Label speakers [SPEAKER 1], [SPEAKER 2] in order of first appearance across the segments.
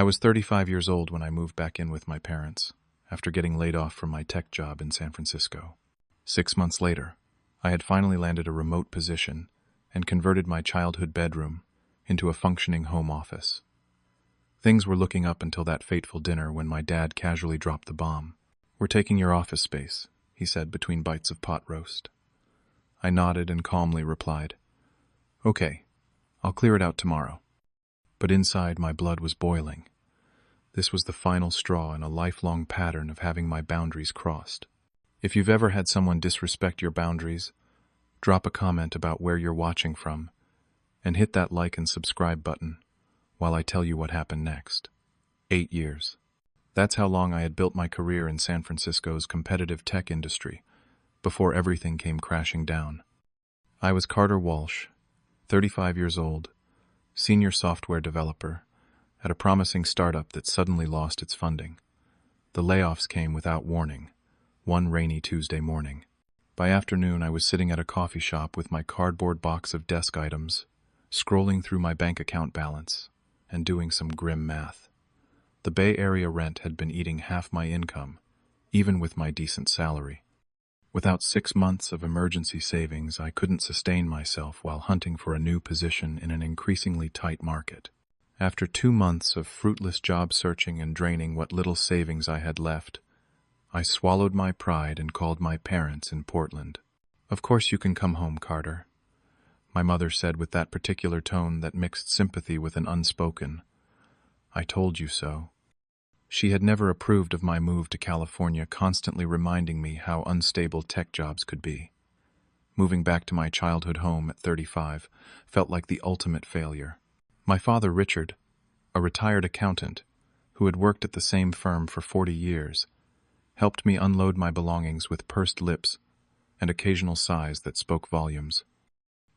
[SPEAKER 1] I was 35 years old when I moved back in with my parents, after getting laid off from my tech job in San Francisco. 6 months later, I had finally landed a remote position and converted my childhood bedroom into a functioning home office. Things were looking up until that fateful dinner when my dad casually dropped the bomb. "We're taking your office space," he said between bites of pot roast. I nodded and calmly replied, "Okay, I'll clear it out tomorrow." But inside my blood was boiling. This was the final straw in a lifelong pattern of having my boundaries crossed. If you've ever had someone disrespect your boundaries, drop a comment about where you're watching from, and hit that like and subscribe button while I tell you what happened next. 8 years. That's how long I had built my career in San Francisco's competitive tech industry, before everything came crashing down. I was Carter Walsh, 35 years old, senior software developer, at a promising startup that suddenly lost its funding. The layoffs came without warning, one rainy Tuesday morning. By afternoon, I was sitting at a coffee shop with my cardboard box of desk items, scrolling through my bank account balance, and doing some grim math. The Bay Area rent had been eating half my income, even with my decent salary. Without 6 months of emergency savings, I couldn't sustain myself while hunting for a new position in an increasingly tight market. After 2 months of fruitless job searching and draining what little savings I had left, I swallowed my pride and called my parents in Portland. "Of course you can come home, Carter," my mother said with that particular tone that mixed sympathy with an unspoken, "I told you so." She had never approved of my move to California, constantly reminding me how unstable tech jobs could be. Moving back to my childhood home at 35 felt like the ultimate failure. My father, Richard, a retired accountant who had worked at the same firm for 40 years, helped me unload my belongings with pursed lips and occasional sighs that spoke volumes.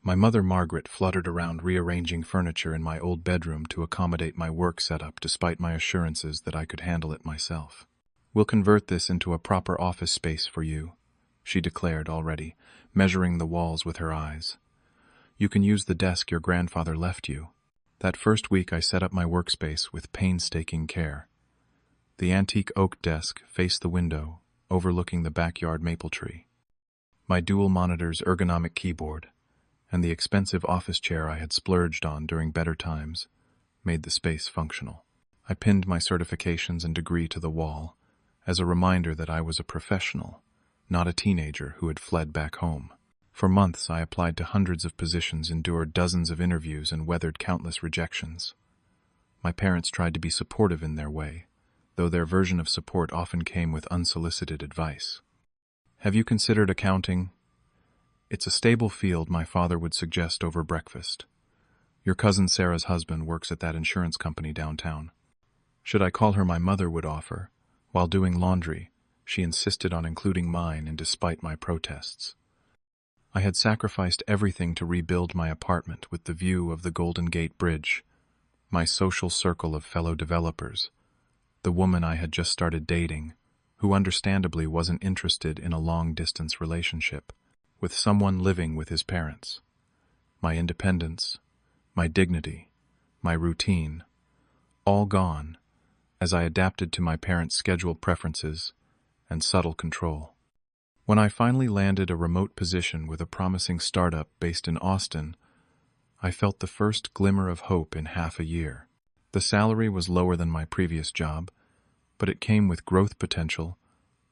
[SPEAKER 1] My mother, Margaret, fluttered around rearranging furniture in my old bedroom to accommodate my work setup despite my assurances that I could handle it myself. "We'll convert this into a proper office space for you," she declared already, measuring the walls with her eyes. "You can use the desk your grandfather left you." That first week I set up my workspace with painstaking care. The antique oak desk faced the window, overlooking the backyard maple tree. My dual monitor's ergonomic keyboard and the expensive office chair I had splurged on during better times made the space functional. I pinned my certifications and degree to the wall as a reminder that I was a professional, not a teenager who had fled back home. For months I applied to hundreds of positions, endured dozens of interviews, and weathered countless rejections. My parents tried to be supportive in their way, though their version of support often came with unsolicited advice. "Have you considered accounting? It's a stable field," my father would suggest over breakfast. "Your cousin Sarah's husband works at that insurance company downtown." Should I call her, my mother would offer. While doing laundry, she insisted on including mine, and despite my protests. I had sacrificed everything to rebuild my apartment with the view of the Golden Gate Bridge, my social circle of fellow developers, the woman I had just started dating, who understandably wasn't interested in a long-distance relationship, with someone living with his parents. My independence, my dignity, my routine, all gone as I adapted to my parents' schedule preferences and subtle control. When I finally landed a remote position with a promising startup based in Austin, I felt the first glimmer of hope in half a year. The salary was lower than my previous job, but it came with growth potential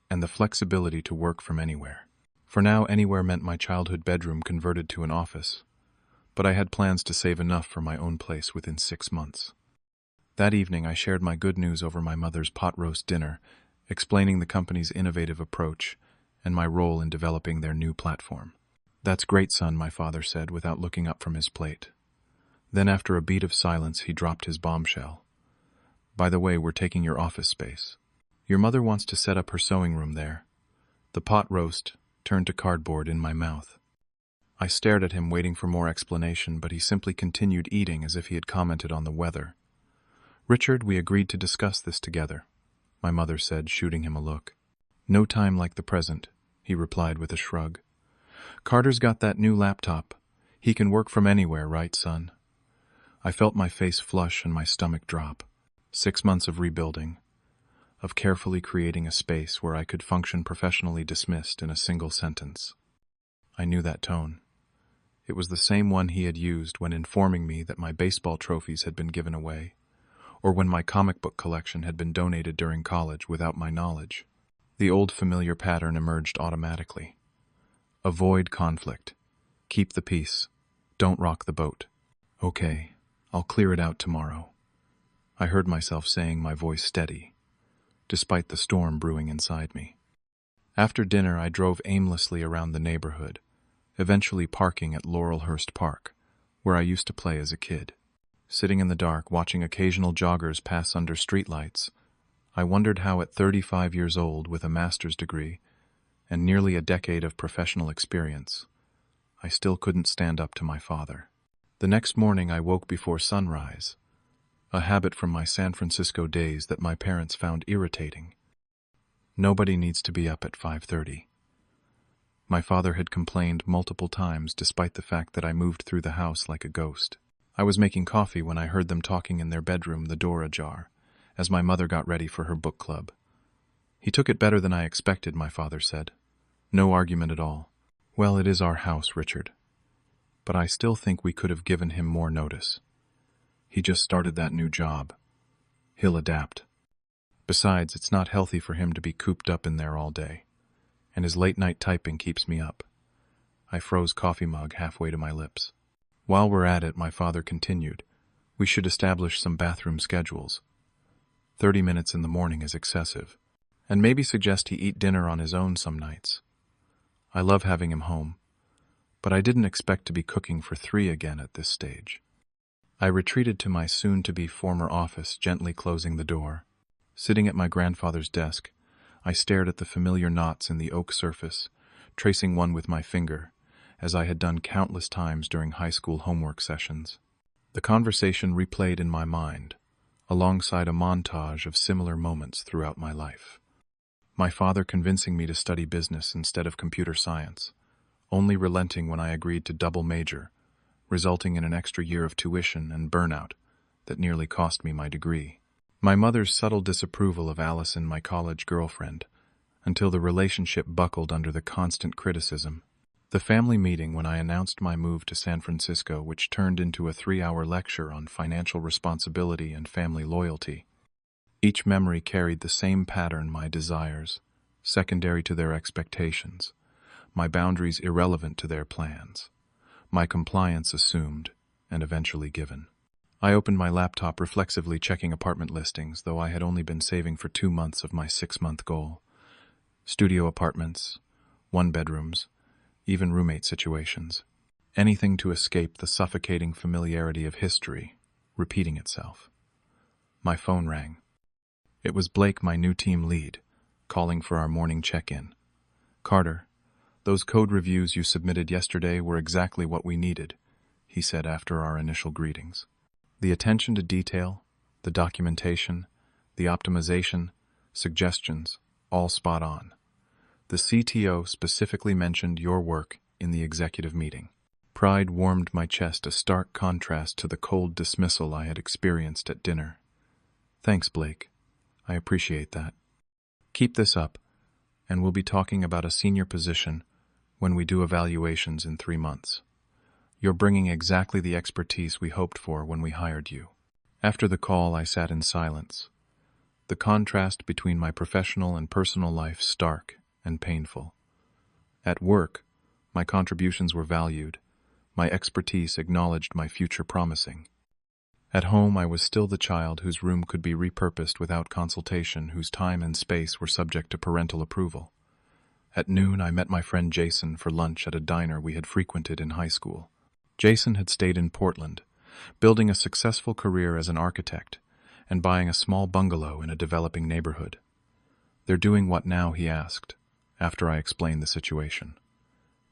[SPEAKER 1] and the flexibility to work from anywhere. For now, anywhere meant my childhood bedroom converted to an office, but I had plans to save enough for my own place within 6 months. That evening, I shared my good news over my mother's pot roast dinner, explaining the company's innovative approach and my role in developing their new platform. "That's great, son," my father said without looking up from his plate. Then, after a beat of silence, he dropped his bombshell. "By the way, we're taking your office space. Your mother wants to set up her sewing room there." The pot roast turned to cardboard in my mouth. I stared at him, waiting for more explanation, but he simply continued eating as if he had commented on the weather. "Richard, we agreed to discuss this together," my mother said, shooting him a look. "No time like the present," he replied with a shrug. "Carter's got that new laptop. He can work from anywhere, right, son?" I felt my face flush and my stomach drop. 6 months of rebuilding, of carefully creating a space where I could function professionally dismissed in a single sentence. I knew that tone. It was the same one he had used when informing me that my baseball trophies had been given away, or when my comic book collection had been donated during college without my knowledge. The old familiar pattern emerged automatically. Avoid conflict. Keep the peace. Don't rock the boat. Okay, I'll clear it out tomorrow. I heard myself saying, my voice steady, despite the storm brewing inside me. After dinner, I drove aimlessly around the neighborhood, eventually parking at Laurelhurst Park, where I used to play as a kid. Sitting in the dark, watching occasional joggers pass under streetlights, I wondered how at 35 years old, with a master's degree and nearly a decade of professional experience, I still couldn't stand up to my father. The next morning I woke before sunrise, a habit from my San Francisco days that my parents found irritating. Nobody needs to be up at 5:30. My father had complained multiple times despite the fact that I moved through the house like a ghost. I was making coffee when I heard them talking in their bedroom, the door ajar, as my mother got ready for her book club. He took it better than I expected, my father said. No argument at all. Well, it is our house, Richard. But I still think we could have given him more notice. He just started that new job. He'll adapt. Besides, it's not healthy for him to be cooped up in there all day, and his late-night typing keeps me up. I froze coffee mug halfway to my lips. While we're at it, my father continued, we should establish some bathroom schedules. 30 minutes in the morning is excessive, and maybe suggest he eat dinner on his own some nights. I love having him home, but I didn't expect to be cooking for 3 again at this stage. I retreated to my soon-to-be former office, gently closing the door. Sitting at my grandfather's desk, I stared at the familiar knots in the oak surface, tracing one with my finger, as I had done countless times during high school homework sessions. The conversation replayed in my mind, alongside a montage of similar moments throughout my life. My father convincing me to study business instead of computer science, only relenting when I agreed to double major, resulting in an extra year of tuition and burnout that nearly cost me my degree. My mother's subtle disapproval of Allison, my college girlfriend, until the relationship buckled under the constant criticism. The family meeting when I announced my move to San Francisco, which turned into a 3-hour lecture on financial responsibility and family loyalty. Each memory carried the same pattern: my desires, secondary to their expectations, my boundaries irrelevant to their plans, my compliance assumed and eventually given. I opened my laptop, reflexively checking apartment listings, though I had only been saving for 2 months of my 6-month goal. Studio apartments, 1-bedrooms, even roommate situations. Anything to escape the suffocating familiarity of history repeating itself. My phone rang. It was Blake, my new team lead, calling for our morning check-in. Carter, those code reviews you submitted yesterday were exactly what we needed, he said after our initial greetings. The attention to detail, the documentation, the optimization, suggestions, all spot on. The CTO specifically mentioned your work in the executive meeting. Pride warmed my chest, a stark contrast to the cold dismissal I had experienced at dinner. Thanks, Blake. I appreciate that. Keep this up, and we'll be talking about a senior position when we do evaluations in 3 months. You're bringing exactly the expertise we hoped for when we hired you. After the call, I sat in silence. The contrast between my professional and personal life stark and painful. At work, my contributions were valued, my expertise acknowledged, my future promising. At home, I was still the child whose room could be repurposed without consultation, whose time and space were subject to parental approval. At noon, I met my friend Jason for lunch at a diner we had frequented in high school. Jason had stayed in Portland, building a successful career as an architect and buying a small bungalow in a developing neighborhood. They're doing what now, he asked, after I explained the situation.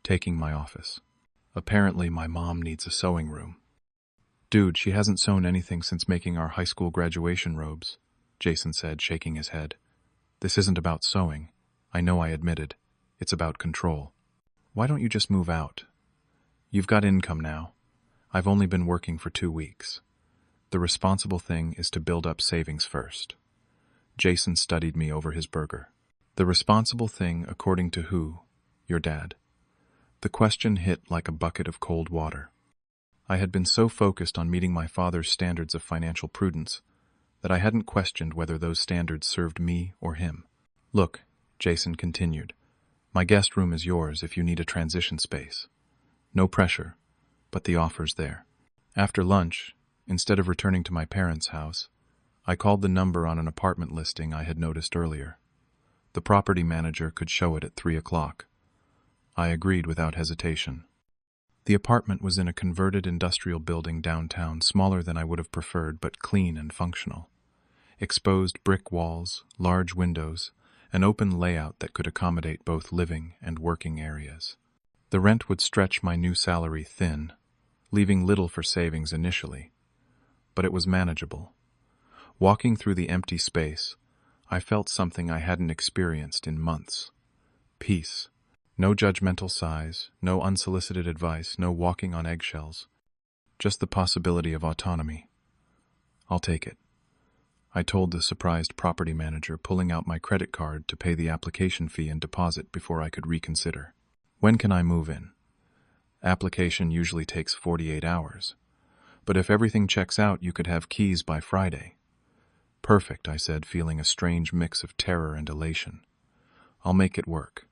[SPEAKER 1] Taking my office. Apparently, my mom needs a sewing room. Dude, she hasn't sewn anything since making our high school graduation robes, Jason said, shaking his head. This isn't about sewing. I know, I admitted. It's about control. Why don't you just move out? You've got income now. I've only been working for 2 weeks. The responsible thing is to build up savings first. Jason studied me over his burger. The responsible thing, according to who? Your dad. The question hit like a bucket of cold water. I had been so focused on meeting my father's standards of financial prudence that I hadn't questioned whether those standards served me or him. Look, Jason continued, my guest room is yours if you need a transition space. No pressure, but the offer's there. After lunch, instead of returning to my parents' house, I called the number on an apartment listing I had noticed earlier. The property manager could show it at 3 o'clock. I agreed without hesitation. The apartment was in a converted industrial building downtown, smaller than I would have preferred, but clean and functional. Exposed brick walls, large windows, an open layout that could accommodate both living and working areas. The rent would stretch my new salary thin, leaving little for savings initially, but it was manageable. Walking through the empty space, I felt something I hadn't experienced in months. Peace. No judgmental sighs, no unsolicited advice, no walking on eggshells. Just the possibility of autonomy. I'll take it, I told the surprised property manager, pulling out my credit card to pay the application fee and deposit before I could reconsider. When can I move in? Application usually takes 48 hours. But if everything checks out, you could have keys by Friday. Perfect, I said, feeling a strange mix of terror and elation. I'll make it work.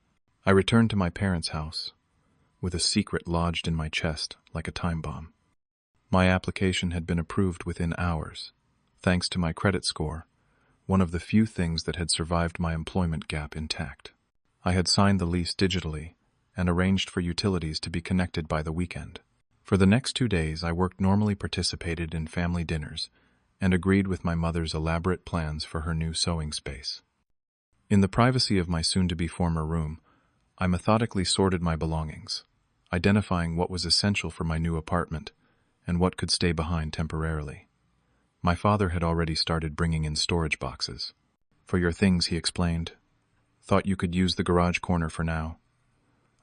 [SPEAKER 1] I returned to my parents' house, with a secret lodged in my chest like a time bomb. My application had been approved within hours, thanks to my credit score, one of the few things that had survived my employment gap intact. I had signed the lease digitally and arranged for utilities to be connected by the weekend. For the next 2 days, I normally participated in family dinners and agreed with my mother's elaborate plans for her new sewing space. In the privacy of my soon-to-be former room, I methodically sorted my belongings, identifying what was essential for my new apartment and what could stay behind temporarily. My father had already started bringing in storage boxes. For your things, he explained. Thought you could use the garage corner for now.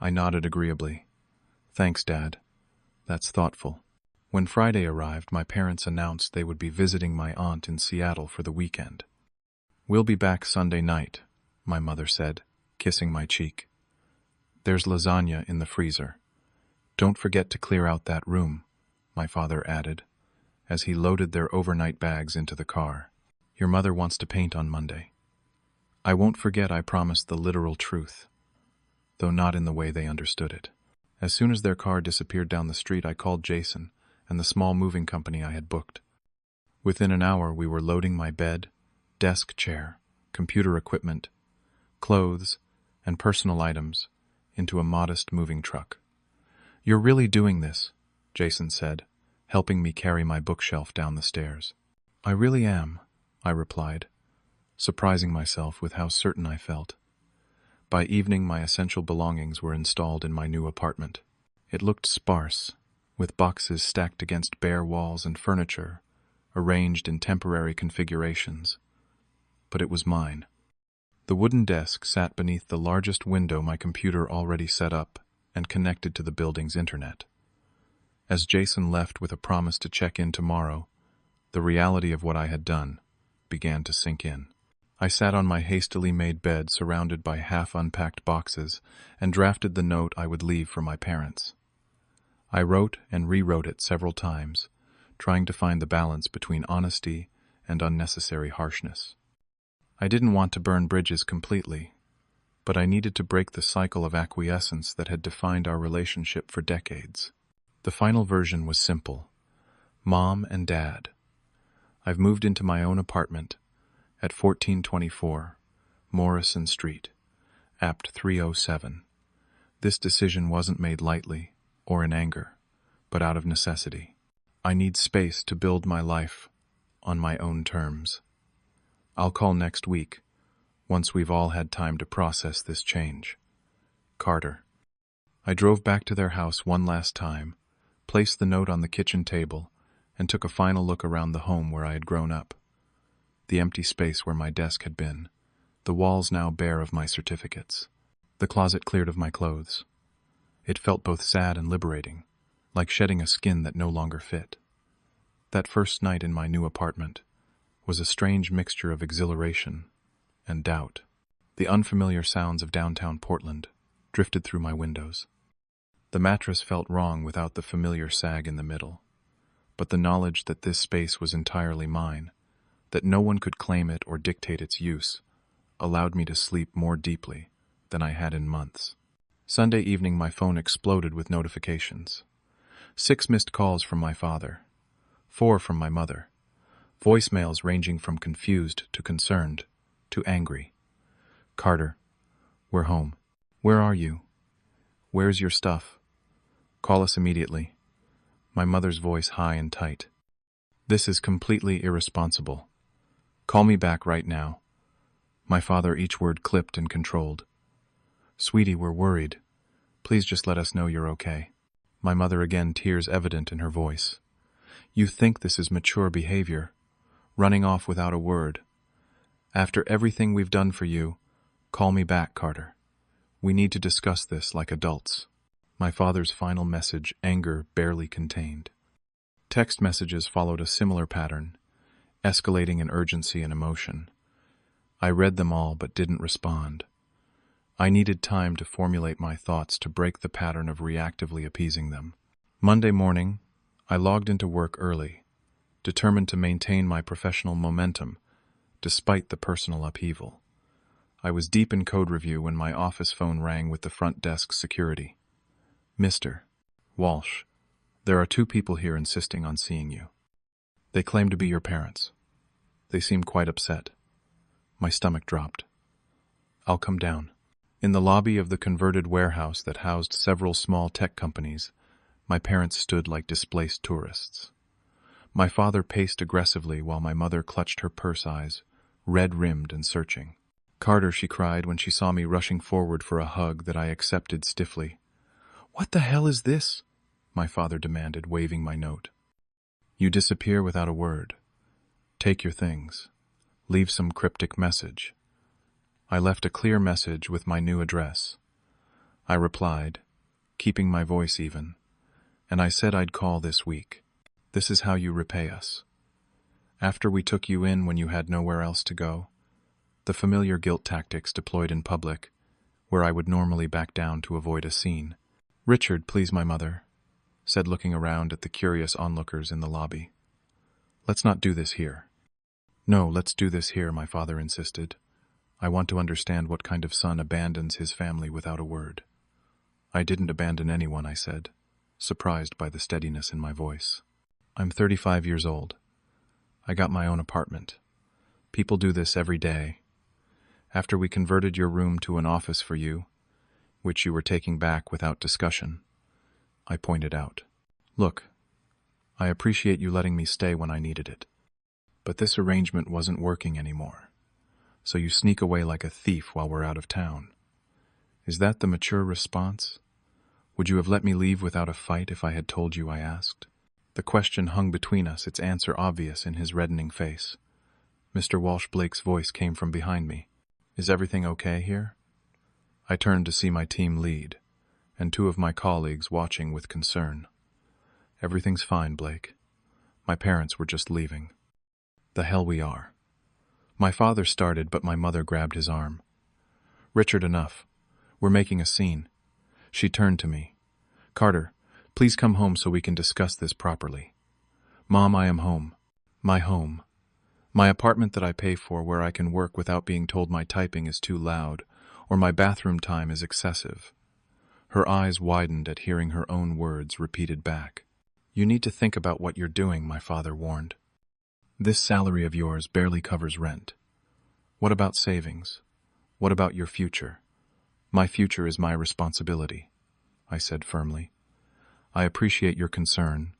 [SPEAKER 1] I nodded agreeably. Thanks, Dad. That's thoughtful. When Friday arrived, my parents announced they would be visiting my aunt in Seattle for the weekend. We'll be back Sunday night, my mother said, kissing my cheek. There's lasagna in the freezer. Don't forget to clear out that room, my father added, as he loaded their overnight bags into the car. Your mother wants to paint on Monday. I won't forget, I promised the literal truth, though not in the way they understood it. As soon as their car disappeared down the street, I called Jason and the small moving company I had booked. Within an hour, we were loading my bed, desk chair, computer equipment, clothes, and personal items into a modest moving truck. You're really doing this, Jason said, helping me carry my bookshelf down the stairs. I really am, I replied, surprising myself with how certain I felt. By evening, my essential belongings were installed in my new apartment. It looked sparse, with boxes stacked against bare walls and furniture, arranged in temporary configurations. But it was mine. The wooden desk sat beneath the largest window my computer already set up and connected to the building's internet. As Jason left with a promise to check in tomorrow, the reality of what I had done began to sink in. I sat on my hastily made bed surrounded by half-unpacked boxes and drafted the note I would leave for my parents. I wrote and rewrote it several times, trying to find the balance between honesty and unnecessary harshness. I didn't want to burn bridges completely, but I needed to break the cycle of acquiescence that had defined our relationship for decades. The final version was simple. Mom and Dad, I've moved into my own apartment at 1424 Morrison Street, Apt 307. This decision wasn't made lightly or in anger, but out of necessity. I need space to build my life on my own terms. I'll call next week, once we've all had time to process this change. Carter. I drove back to their house one last time, placed the note on the kitchen table, and took a final look around the home where I had grown up. The empty space where my desk had been, the walls now bare of my certificates, the closet cleared of my clothes. It felt both sad and liberating, like shedding a skin that no longer fit. That first night in my new apartment was a strange mixture of exhilaration and doubt. The unfamiliar sounds of downtown Portland drifted through my windows. The mattress felt wrong without the familiar sag in the middle, but the knowledge that this space was entirely mine, that no one could claim it or dictate its use, allowed me to sleep more deeply than I had in months. Sunday evening, my phone exploded with notifications. 6 missed calls from my father, 4 from my mother, voicemails ranging from confused to concerned to angry. "Carter, we're home. Where are you? Where's your stuff? Call us immediately." My mother's voice high and tight. "This is completely irresponsible. Call me back right now." My father, each word clipped and controlled. "Sweetie, we're worried. Please just let us know you're okay." My mother again, tears evident in her voice. "You think this is mature behavior, running off without a word. After everything we've done for you, call me back, Carter. We need to discuss this like adults." My father's final message, anger barely contained. Text messages followed a similar pattern, escalating in urgency and emotion. I read them all but didn't respond. I needed time to formulate my thoughts to break the pattern of reactively appeasing them. Monday morning, I logged into work early, determined to maintain my professional momentum despite the personal upheaval. I was deep in code review when my office phone rang with the front desk security. "Mr. Walsh, there are 2 people here insisting on seeing you. They claim to be your parents. They seem quite upset." My stomach dropped. "I'll come down." In the lobby of the converted warehouse that housed several small tech companies, my parents stood like displaced tourists. My father paced aggressively while my mother clutched her purse, eyes red-rimmed and searching. "Carter," she cried when she saw me rushing forward for a hug that I accepted stiffly. "What the hell is this?" my father demanded, waving my note. "You disappear without a word. Take your things. Leave some cryptic message." I left a clear message with my new address. I replied, keeping my voice even, and I said I'd call this week. "This is how you repay us. After we took you in when you had nowhere else to go, the familiar guilt tactics deployed in public, where I would normally back down to avoid a scene." "Richard, please," my mother said, looking around at the curious onlookers in the lobby. "Let's not do this here." "No, let's do this here," my father insisted. "I want to understand what kind of son abandons his family without a word." "I didn't abandon anyone," I said, surprised by the steadiness in my voice. "I'm 35 years old. I got my own apartment. People do this every day. After we converted your room to an office for you, which you were taking back without discussion," I pointed out. "Look, I appreciate you letting me stay when I needed it. But this arrangement wasn't working anymore. So you sneak away like a thief while we're out of town. Is that the mature response? Would you have let me leave without a fight if I had told you I asked?" The question hung between us, its answer obvious in his reddening face. Mr. Walsh, Blake's voice came from behind me. "Is everything okay here?" I turned to see my team lead, and 2 of my colleagues watching with concern. "Everything's fine, Blake. My parents were just leaving." "The hell we are." My father started, but my mother grabbed his arm. "Richard, enough. We're making a scene." She turned to me. "Carter, please come home so we can discuss this properly." "Mom, I am home. My home. My apartment that I pay for, where I can work without being told my typing is too loud or my bathroom time is excessive." Her eyes widened at hearing her own words repeated back. "You need to think about what you're doing," my father warned. "This salary of yours barely covers rent. What about savings? What about your future?" "My future is my responsibility," I said firmly. "I appreciate your concern,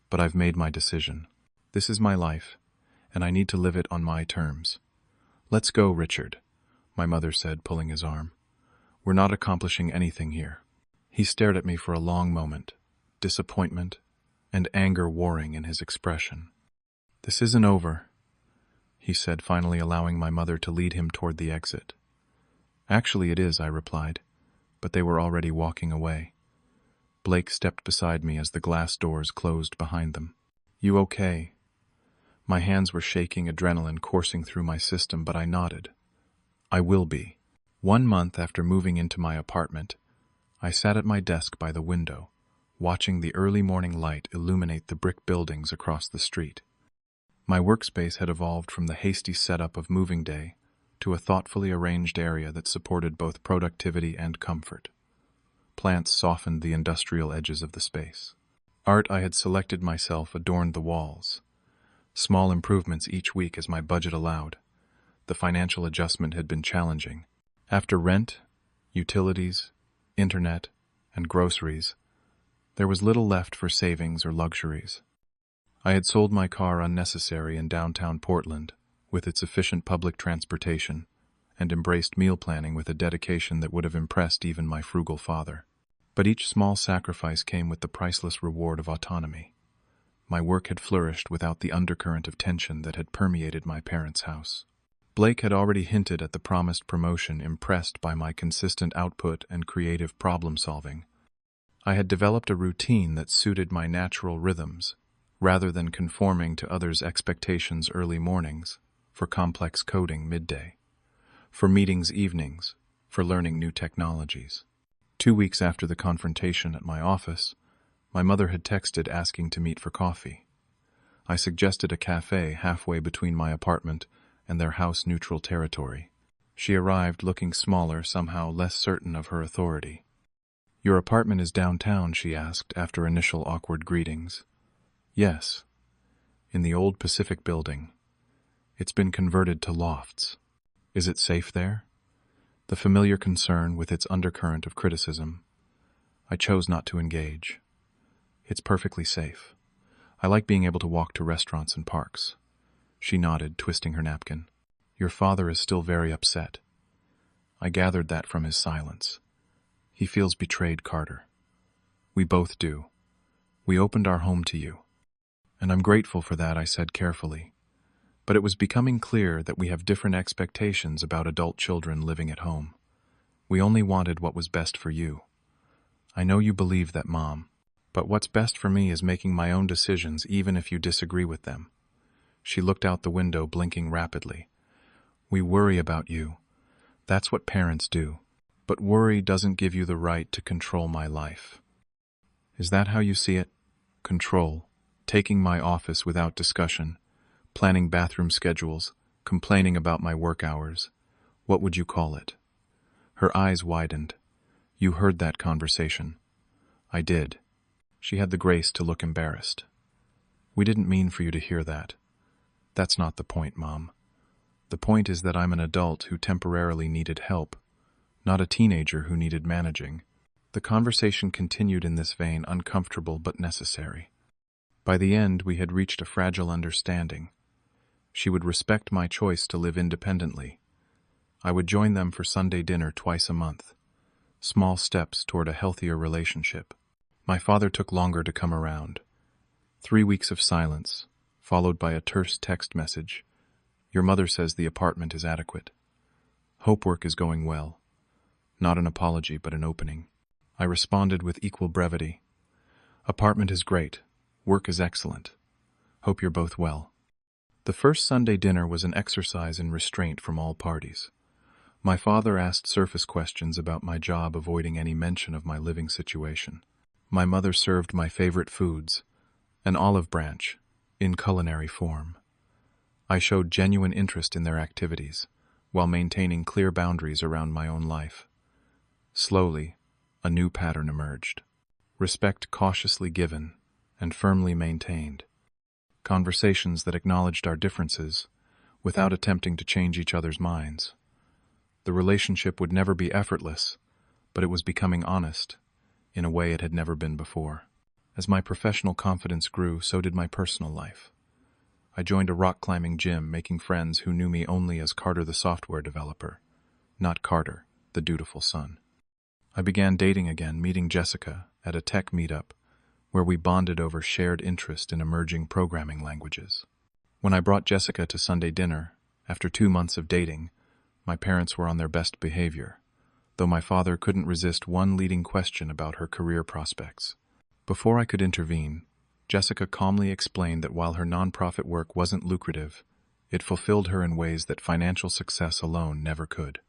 [SPEAKER 1] but I've made my decision. This is my life, and I need to live it on my terms." "Let's go, Richard," my mother said, pulling his arm. "We're not accomplishing anything here." He stared at me for a long moment, disappointment and anger warring in his expression. "This isn't over," he said, finally allowing my mother to lead him toward the exit. "Actually, it is," I replied, but they were already walking away. Blake stepped beside me as the glass doors closed behind them. You okay? My hands were shaking, adrenaline coursing through my system, but I nodded. I will be. 1 month after moving into my apartment, I sat at my desk by the window, watching the early morning light illuminate the brick buildings across the street. My workspace had evolved from the hasty setup of moving day to a thoughtfully arranged area that supported both productivity and comfort. Plants softened the industrial edges of the space. Art I had selected myself adorned the walls. Small improvements each week as my budget allowed. The financial adjustment had been challenging. After rent, utilities, internet, and groceries, there was little left for savings or luxuries. I had sold my car unnecessary in downtown Portland, with its efficient public transportation, and embraced meal planning with a dedication that would have impressed even my frugal father. But each small sacrifice came with the priceless reward of autonomy. My work had flourished without the undercurrent of tension that had permeated my parents' house. Blake had already hinted at the promised promotion, impressed by my consistent output and creative problem-solving. I had developed a routine that suited my natural rhythms, rather than conforming to others' expectations early mornings, for complex coding midday, for meetings evenings, for learning new technologies. 2 weeks after the confrontation at my office, my mother had texted asking to meet for coffee. I suggested a cafe halfway between my apartment and their house-neutral territory. She arrived looking smaller, somehow less certain of her authority. "Your apartment is downtown?" she asked after initial awkward greetings. "Yes, in the old Pacific building. It's been converted to lofts. Is it safe there?" The familiar concern with its undercurrent of criticism. I chose not to engage. "It's perfectly safe. I like being able to walk to restaurants and parks." She nodded, twisting her napkin. "Your father is still very upset." I gathered that from his silence. "He feels betrayed, Carter. We both do. We opened our home to you. And I'm grateful for that," I said carefully. But it was becoming clear that we have different expectations about adult children living at home. We only wanted what was best for you. "I know you believe that, Mom. But what's best for me is making my own decisions, even if you disagree with them." She looked out the window, blinking rapidly. "We worry about you. That's what parents do. But worry doesn't give you the right to control my life." "Is that how you see it? Control? Taking my office without discussion, planning bathroom schedules, complaining about my work hours. What would you call it?" Her eyes widened. "You heard that conversation." "I did." She had the grace to look embarrassed. "We didn't mean for you to hear that. That's not the point, Mom. The point is that I'm an adult who temporarily needed help, not a teenager who needed managing." The conversation continued in this vein, uncomfortable but necessary. By the end, we had reached a fragile understanding. She would respect my choice to live independently. I would join them for Sunday dinner twice a month. Small steps toward a healthier relationship. My father took longer to come around. 3 weeks of silence, followed by a terse text message. "Your mother says the apartment is adequate. Hope work is going well." Not an apology, but an opening. I responded with equal brevity. "Apartment is great. Work is excellent. Hope you're both well." The first Sunday dinner was an exercise in restraint from all parties. My father asked surface questions about my job, avoiding any mention of my living situation. My mother served my favorite foods, an olive branch, in culinary form. I showed genuine interest in their activities, while maintaining clear boundaries around my own life. Slowly, a new pattern emerged. Respect cautiously given and firmly maintained. Conversations that acknowledged our differences without attempting to change each other's minds. The relationship would never be effortless, but it was becoming honest, in a way it had never been before. As my professional confidence grew, so did my personal life. I joined a rock climbing gym, making friends who knew me only as Carter the software developer, not Carter, the dutiful son. I began dating again, meeting Jessica at a tech meetup, where we bonded over shared interest in emerging programming languages. When I brought Jessica to Sunday dinner, after 2 months of dating, my parents were on their best behavior, though my father couldn't resist one leading question about her career prospects. Before I could intervene, Jessica calmly explained that while her nonprofit work wasn't lucrative, it fulfilled her in ways that financial success alone never could.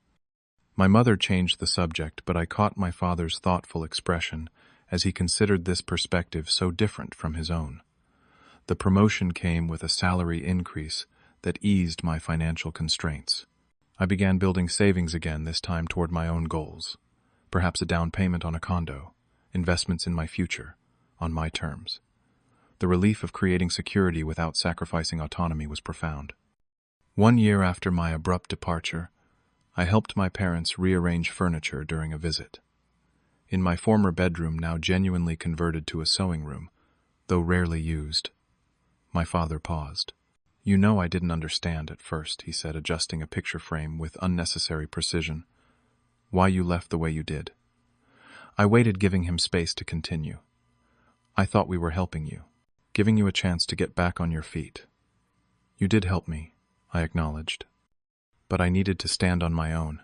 [SPEAKER 1] My mother changed the subject, but I caught my father's thoughtful expression as he considered this perspective so different from his own. The promotion came with a salary increase that eased my financial constraints. I began building savings again, this time toward my own goals. Perhaps a down payment on a condo, investments in my future, on my terms. The relief of creating security without sacrificing autonomy was profound. 1 year after my abrupt departure, I helped my parents rearrange furniture during a visit. In my former bedroom, now genuinely converted to a sewing room, though rarely used. My father paused. "You know I didn't understand at first," he said, adjusting a picture frame with unnecessary precision. "Why you left the way you did." I waited, giving him space to continue. "I thought we were helping you, giving you a chance to get back on your feet." "You did help me," I acknowledged. "But I needed to stand on my own."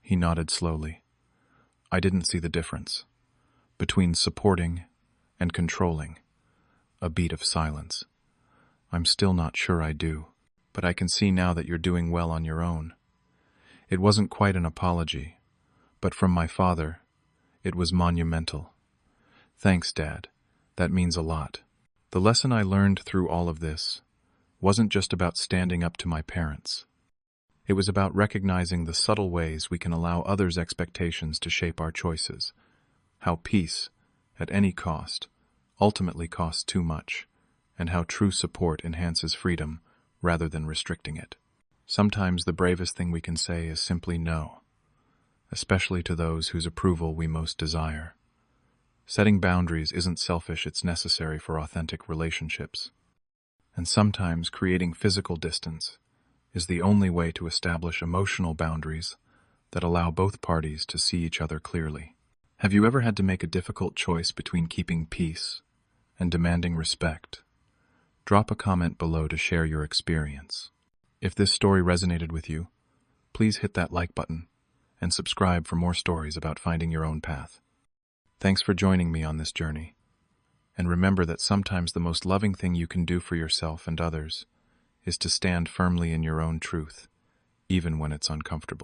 [SPEAKER 1] He nodded slowly. I didn't see the difference. Between supporting and controlling, a beat of silence. "I'm still not sure I do, but I can see now that you're doing well on your own." It wasn't quite an apology, but from my father, it was monumental. "Thanks, Dad. That means a lot." The lesson I learned through all of this wasn't just about standing up to my parents. It was about recognizing the subtle ways we can allow others' expectations to shape our choices, how peace, at any cost, ultimately costs too much, and how true support enhances freedom rather than restricting it. Sometimes the bravest thing we can say is simply no, especially to those whose approval we most desire. Setting boundaries isn't selfish, it's necessary for authentic relationships. And sometimes creating physical distance is the only way to establish emotional boundaries that allow both parties to see each other clearly. Have you ever had to make a difficult choice between keeping peace and demanding respect? Drop a comment below to share your experience. If this story resonated with you, please hit that like button and subscribe for more stories about finding your own path. Thanks for joining me on this journey. And remember that sometimes the most loving thing you can do for yourself and others is to stand firmly in your own truth, even when it's uncomfortable.